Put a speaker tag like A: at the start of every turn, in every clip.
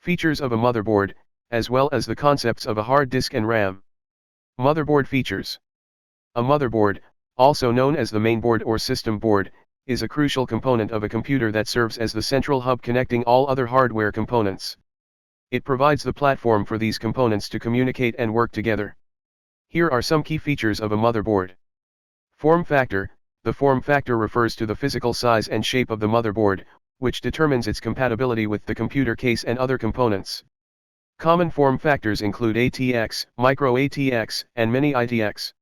A: Features of a motherboard, as well as the concepts of a hard disk and RAM. Motherboard features. A motherboard, also known as the mainboard or system board, is a crucial component of a computer that serves as the central hub connecting all other hardware components. It provides the platform for these components to communicate and work together. Here are some key features of a motherboard. Form factor. The form factor refers to the physical size and shape of the motherboard, which determines its compatibility with the computer case and other components. Common form factors include ATX, micro ATX, and mini ITX.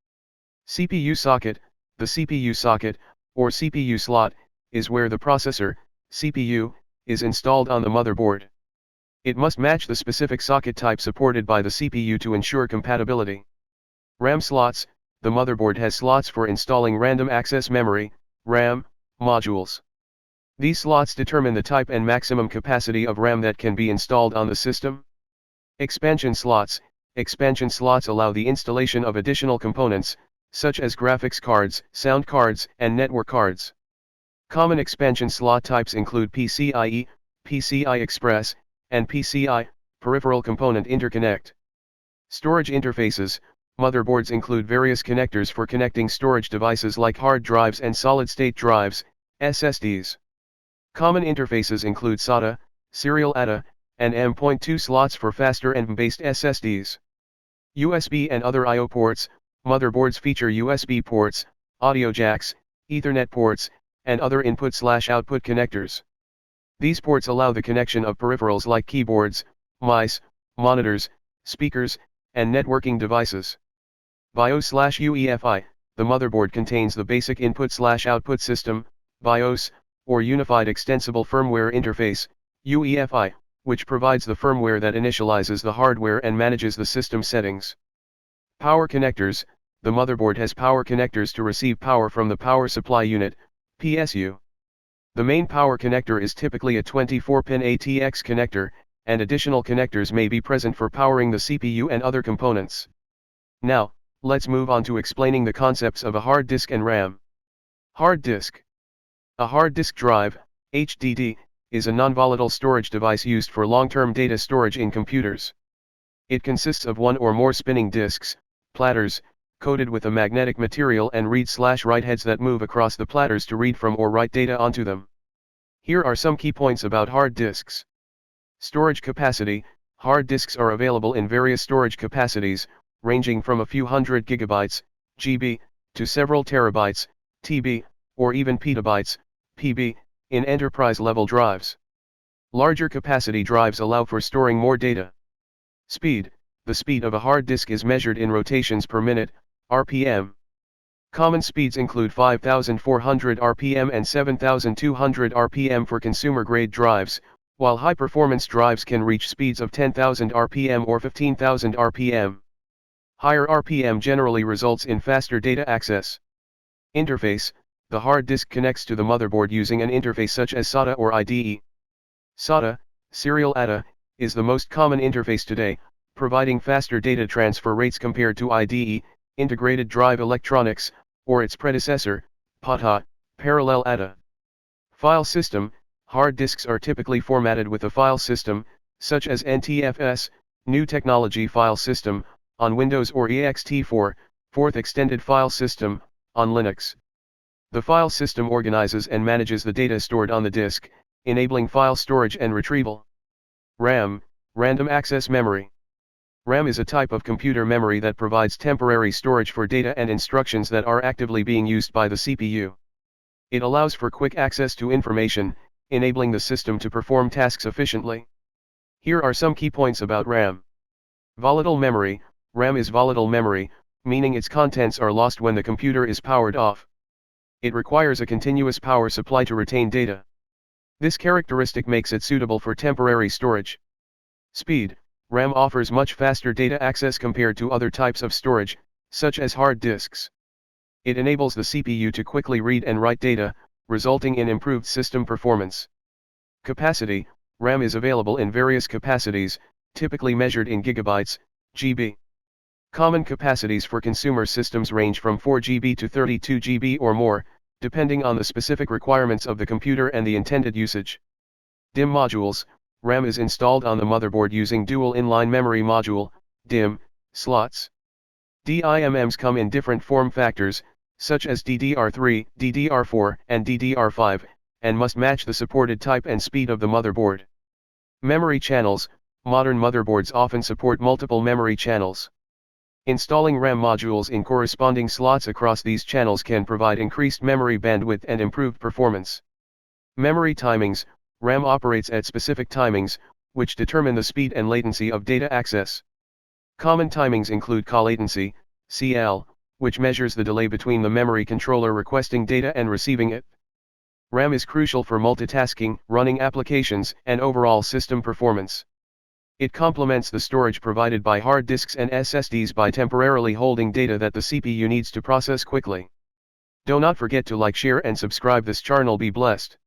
A: CPU socket. The CPU socket, or CPU slot, is where the processor, CPU, is installed on the motherboard. It must match the specific socket type supported by the CPU to ensure compatibility. RAM slots. The motherboard has slots for installing random access memory, RAM, modules. These slots determine the type and maximum capacity of RAM that can be installed on the system. Expansion slots. Expansion slots allow the installation of additional components, such as graphics cards, sound cards, and network cards. Common expansion slot types include PCIe, PCI Express, and PCI, Peripheral Component Interconnect. Storage interfaces. Motherboards include various connectors for connecting storage devices like hard drives and solid-state drives, SSDs. Common interfaces include SATA, serial ATA, and M.2 slots for faster M-based SSDs. USB and other I/O ports. Motherboards feature USB ports, audio jacks, Ethernet ports, and other input/output connectors. These ports allow the connection of peripherals like keyboards, mice, monitors, speakers, and networking devices. BIOS/UEFI. The motherboard contains the basic input/output system, BIOS, or Unified Extensible Firmware Interface, UEFI, which provides the firmware that initializes the hardware and manages the system settings. Power connectors. The motherboard has power connectors to receive power from the power supply unit, PSU. The main power connector is typically a 24-pin ATX connector, and additional connectors may be present for powering the CPU and other components. Now, let's move on to explaining the concepts of a hard disk and RAM. Hard disk. A hard disk drive, HDD, is a non-volatile storage device used for long-term data storage in computers. It consists of one or more spinning disks, platters, coated with a magnetic material and read/write heads that move across the platters to read from or write data onto them. Here are some key points about hard disks. Storage capacity. Hard disks are available in various storage capacities, ranging from a few hundred gigabytes, GB, to several terabytes, TB, or even petabytes, PB, in enterprise-level drives. Larger capacity drives allow for storing more data. Speed. The speed of a hard disk is measured in rotations per minute, RPM. Common speeds include 5,400 RPM and 7,200 RPM for consumer-grade drives, while high-performance drives can reach speeds of 10,000 RPM or 15,000 RPM. Higher RPM generally results in faster data access. Interface. The hard disk connects to the motherboard using an interface such as SATA or IDE. SATA, serial ATA, is the most common interface today, providing faster data transfer rates compared to IDE, integrated drive electronics, or its predecessor, PATA, parallel ATA. File system. Hard disks are typically formatted with a file system, such as NTFS, New Technology File System, on Windows or ext4, Fourth Extended File System, on Linux. The file system organizes and manages the data stored on the disk, enabling file storage and retrieval. RAM, Random Access Memory. RAM is a type of computer memory that provides temporary storage for data and instructions that are actively being used by the CPU. It allows for quick access to information, enabling the system to perform tasks efficiently. Here are some key points about RAM. Volatile memory. RAM is volatile memory, meaning its contents are lost when the computer is powered off. It requires a continuous power supply to retain data. This characteristic makes it suitable for temporary storage. Speed. RAM offers much faster data access compared to other types of storage, such as hard disks. It enables the CPU to quickly read and write data, resulting in improved system performance. Capacity. RAM is available in various capacities, typically measured in gigabytes, GB. Common capacities for consumer systems range from 4 GB to 32 GB or more, depending on the specific requirements of the computer and the intended usage. DIMM modules. RAM is installed on the motherboard using dual inline memory module, DIMM, slots. DIMMs come in different form factors, such as DDR3, DDR4, and DDR5, and must match the supported type and speed of the motherboard. Memory channels. Modern motherboards often support multiple memory channels. Installing RAM modules in corresponding slots across these channels can provide increased memory bandwidth and improved performance. Memory timings. RAM operates at specific timings, which determine the speed and latency of data access. Common timings include call latency, CL, which measures the delay between the memory controller requesting data and receiving it. RAM is crucial for multitasking, running applications, and overall system performance. It complements the storage provided by hard disks and SSDs by temporarily holding data that the CPU needs to process quickly. Do not forget to like, share and subscribe this channel. Be blessed.